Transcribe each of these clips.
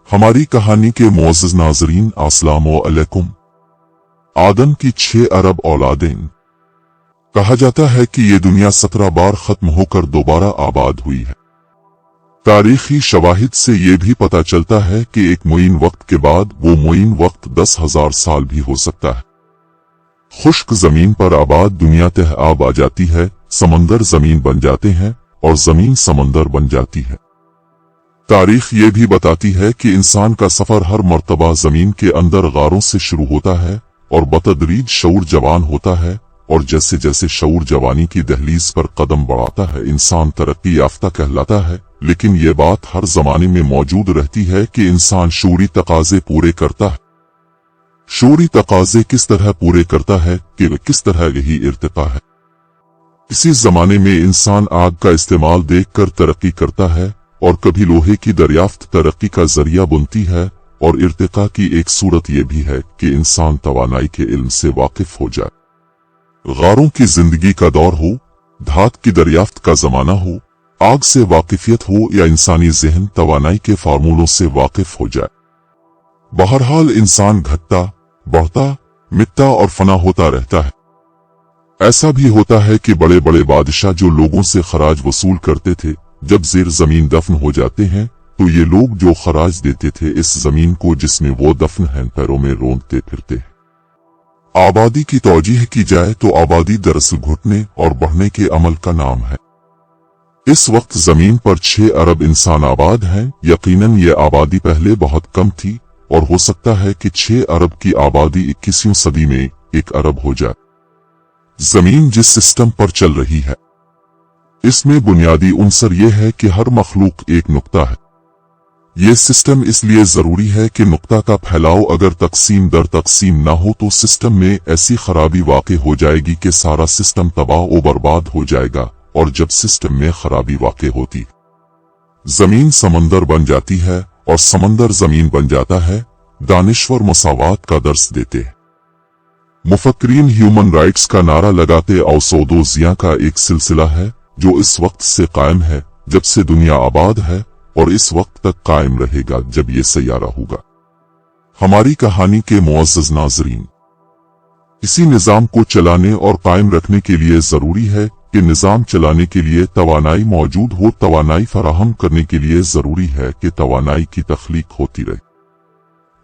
हमारी कहानी के मुअज़्ज़ज़ नाज़रीन अस्सलामु अलैकुम। आदम की 6 अरब औलादें। कहा जाता है कि ये दुनिया 17 बार खत्म होकर दोबारा आबाद हुई है। तारीखी शवाहिद से ये भी पता चलता है कि एक मुईन वक्त के बाद वो मुईन वक्त 10,000 साल भी हो सकता है। खुश्क जमीन पर आबाद दुनिया तह आब आ जाती है, समंदर जमीन बन जाते हैं और जमीन समंदर बन जाती है। तारीख ये भी बताती है कि इंसान का सफर हर मर्तबा जमीन के अंदर गारों से शुरू होता है और बतदरीज शऊर जवान होता है, और जैसे जैसे शऊर जवानी की दहलीज पर कदम बढ़ाता है इंसान तरक्की याफ्ता कहलाता है। लेकिन ये बात हर जमाने में मौजूद रहती है कि इंसान शऊरी तकाजे पूरे करता है। शऊरी तकाजे किस तरह पूरे करता है कि किस तरह यही इर्तिका है। इसी जमाने में इंसान आग का इस्तेमाल देखकर तरक्की करता है और कभी लोहे की दरियाफ्त तरक्की का जरिया बनती है, और इर्तिका की एक सूरत यह भी है कि इंसान तवानाई के इल्म से वाकिफ हो जाए। गारों की जिंदगी का दौर हो, धात की दरियाफ्त का जमाना हो, आग से वाकिफियत हो या इंसानी ज़हन तवानाई के फार्मूलों से वाकिफ हो जाए। बहरहाल इंसान घटता, बढ़ता, मिटता और फना होता रहता है। ऐसा भी होता है कि बड़े बड़े बादशाह जो लोगों से खराज वसूल करते थे, जब ज़ेर जमीन दफन हो जाते हैं तो ये लोग जो खराज देते थे इस जमीन को जिसमें वो दफन हैं पैरों में रोंदते फिरते हैं। आबादी की तौजीह की जाए तो आबादी दरअसल घुटने और बढ़ने के अमल का नाम है। इस वक्त जमीन पर 6 अरब इंसान आबाद हैं। यकीनन ये आबादी पहले बहुत कम थी और हो सकता है कि 6 अरब की आबादी 21वीं सदी में 1 अरब हो जाए। जमीन जिस सिस्टम पर चल रही है इसमें बुनियादी उनसर यह है कि हर मखलूक एक नुक्ता है। ये सिस्टम इसलिए जरूरी है कि नुक्ता का फैलाव अगर तकसीम दर तकसीम ना हो तो सिस्टम में ऐसी खराबी वाक़ई हो जाएगी कि सारा सिस्टम तबाह व बर्बाद हो जाएगा। और जब सिस्टम में खराबी वाक़ई होती जमीन समंदर बन जाती है और समंदर जमीन बन जाता है। दानिश्वर मसावात का दर्स देते हैं। मुफक्रीन ह्यूमन राइट्स का नारा लगाते औसौदो ज़िया का एक सिलसिला है जो इस वक्त से कायम है जब से दुनिया आबाद है, और इस वक्त तक कायम रहेगा जब ये सैयारा होगा। हमारी कहानी के मुअज़्ज़ज़ नाज़रीन, इसी निज़ाम को चलाने और कायम रखने के लिए जरूरी है कि निज़ाम चलाने के लिए तवानाई मौजूद हो। तवानाई फराहम करने के लिए जरूरी है कि तवानाई की तख्लीक होती रहे।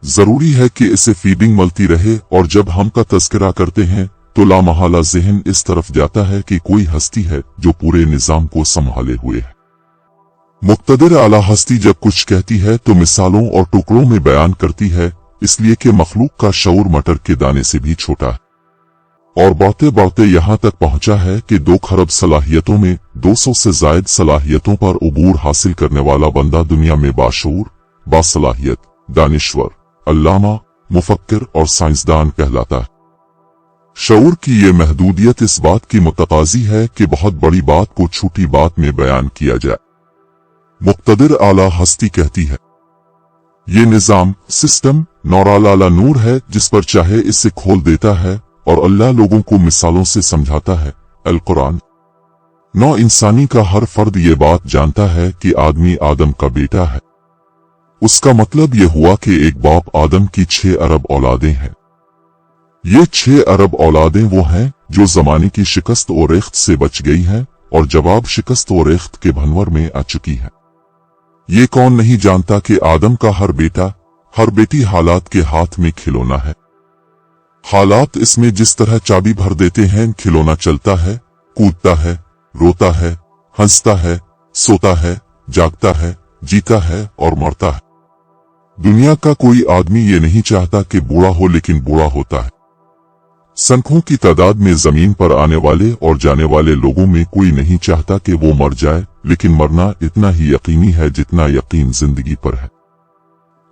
जरूरी है कि इसे फीडिंग मिलती रहे, और जब हम का तज़किरा करते हैं तो लामहला ज़हन इस तरफ जाता है कि कोई हस्ती है जो पूरे निज़ाम को संभाले हुए है। मुक़्तदिर आला हस्ती जब कुछ कहती है तो मिसालों और टुकड़ों में बयान करती है, इसलिए कि मखलूक का शऊर मटर के दाने से भी छोटा है और बढ़ते बढ़ते यहाँ तक पहुँचा है कि 2 खरब सलाहियतों में 200 से ज़ायद सलाहियतों पर उबूर हासिल करने वाला बंदा दुनिया में बाशऊर, बासलाहियत, दानिश्वर, अल्लामा, मुफक्किर और साइंसदान कहलाता है। शऊर की ये महदूदियत इस बात की मुतकाजी है कि बहुत बड़ी बात को छोटी बात में बयान किया जाए। मुक़्तदिर आला हस्ती कहती है, ये निज़ाम सिस्टम नौरालाला नूर है जिस पर चाहे इसे खोल देता है, और अल्लाह लोगों को मिसालों से समझाता है। अल कुरान। नौ इंसानी का हर फर्द ये बात जानता है कि आदमी आदम का बेटा है। उसका मतलब ये हुआ कि एक बाप आदम की 6 अरब औलादें हैं। ये 6 अरब औलादें वो हैं जो जमाने की शिकस्त और रेख्त से बच गई हैं और जवाब शिकस्त और रेख्त के भंवर में आ चुकी हैं। ये कौन नहीं जानता कि आदम का हर बेटा, हर बेटी हालात के हाथ में खिलौना है। हालात इसमें जिस तरह चाबी भर देते हैं, खिलौना चलता है, कूदता है, रोता है, हंसता है, सोता है, जागता है, जीता है और मरता है। दुनिया का कोई आदमी ये नहीं चाहता कि बूढ़ा हो, लेकिन बूढ़ा होता है। सनखों की तादाद में जमीन पर आने वाले और जाने वाले लोगों में कोई नहीं चाहता कि वो मर जाए, लेकिन मरना इतना ही यकीनी है जितना यकीन जिंदगी पर है।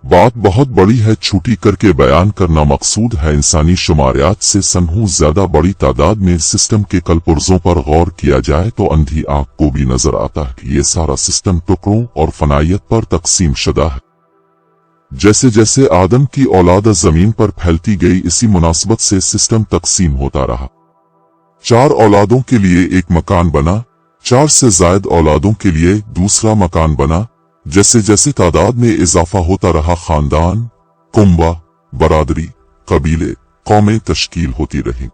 बात बहुत बड़ी है, छोटी करके बयान करना मकसूद है। इंसानी शुमारियात से सनहों ज्यादा बड़ी तादाद में सिस्टम के कलपुर्जों पर गौर किया जाए तो अंधी आंख को भी नजर आता है कि ये सारा सिस्टम टुकड़ों और फनाइयत पर तकसीम शुदा है। जैसे जैसे आदम की औलाद जमीन पर फैलती गई, इसी मुनासबत से सिस्टम तकसीम होता रहा। 4 औलादों के लिए एक मकान बना, 4 से ज़ायद औलादों के लिए दूसरा मकान बना, जैसे जैसे तादाद में इजाफा होता रहा, खानदान, कुंबा, बरादरी, कबीले, कौमें तश्कील होती रहीं।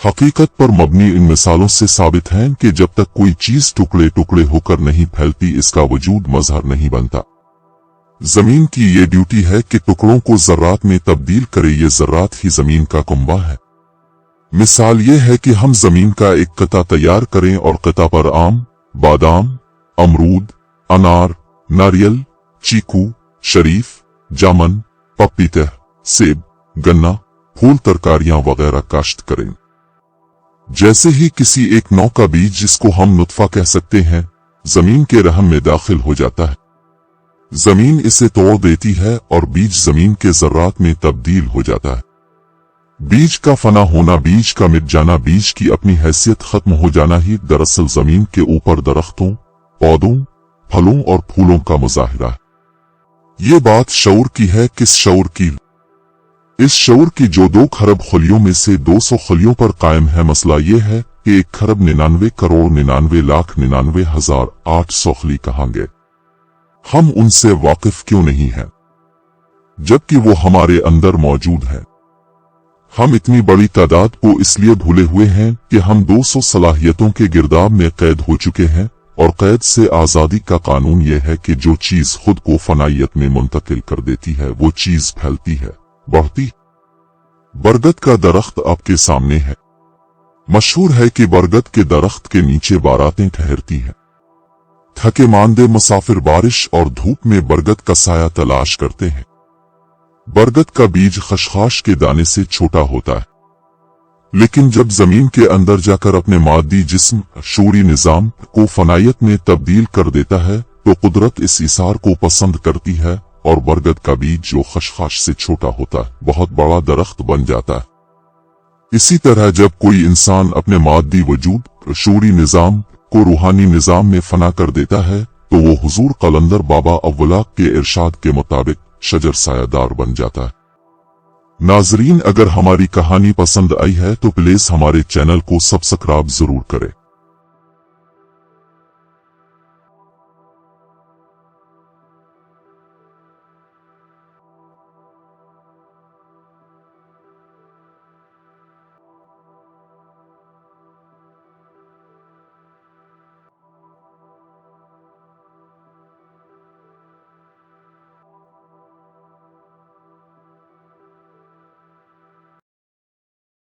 हकीकत पर मबनी इन मिसालों से साबित है कि जब तक कोई चीज टुकड़े टुकड़े होकर नहीं फैलती, इसका वजूद मजहर नहीं बनता। जमीन की ये ड्यूटी है कि टुकड़ों को ज़र्रात में तब्दील करे। ये ज़र्रात ही जमीन का कुंबा है। मिसाल ये है कि हम जमीन का एक कता तैयार करें और कता पर आम, बादाम, अमरूद, अनार, नारियल, चीकू, शरीफ, जामन, पपीता, सेब, गन्ना, फूल, तरकारियां वगैरह काश्त करें। जैसे ही किसी एक नौ का बीज, जिसको हम नुत्फा कह सकते हैं, जमीन के रहम में दाखिल हो जाता है, जमीन इसे तोड़ देती है और बीज जमीन के ज़र्रात में तब्दील हो जाता है। बीज का फना होना, बीज का मिट जाना, बीज की अपनी हैसियत खत्म हो जाना ही दरअसल जमीन के ऊपर दरख्तों, पौधों, फलों और फूलों का मुजाहिरा है। ये बात शऊर की है। किस शऊर की? इस शऊर की जो 2 खरब खलियों में से 200 खलियों पर कायम है। मसला ये है कि 1 खरब 99 करोड़ 99 लाख 99,800 खली कहाँ गए? हम उनसे वाकिफ क्यों नहीं हैं, जबकि वो हमारे अंदर मौजूद है? हम इतनी बड़ी तादाद को इसलिए भूले हुए हैं कि हम 200 सलाहियतों के गिरदाब में कैद हो चुके हैं, और कैद से आजादी का कानून यह है कि जो चीज खुद को फनाइयत में मुंतकिल कर देती है, वो चीज फैलती है, बढ़ती। बरगद का दरख्त आपके सामने है। मशहूर है कि बरगद के दरख्त के नीचे बारातें ठहरती हैं। थके मांदे मुसाफिर बारिश और धूप में बरगद का साया तलाश करते हैं। बरगद का बीज खशखाश के दाने से छोटा होता है, लेकिन जब जमीन के अंदर जाकर अपने मादी जिस्म, शूरी निजाम को फनायत में तब्दील कर देता है, तो कुदरत इस इसार को पसंद करती है और बरगद का बीज जो खशखाश से छोटा होता है, बहुत बड़ा दरख्त बन जाता है। इसी तरह जब कोई इंसान अपने मादी वजूद, शूरी निजाम को रूहानी निजाम में फना कर देता है, तो वो हुजूर कलंदर बाबा अव्वला के इरशाद के मुताबिक शजर सायादार बन जाता है। नाजरीन, अगर हमारी कहानी पसंद आई है तो प्लीज हमारे चैनल को सब्सक्राइब जरूर करें।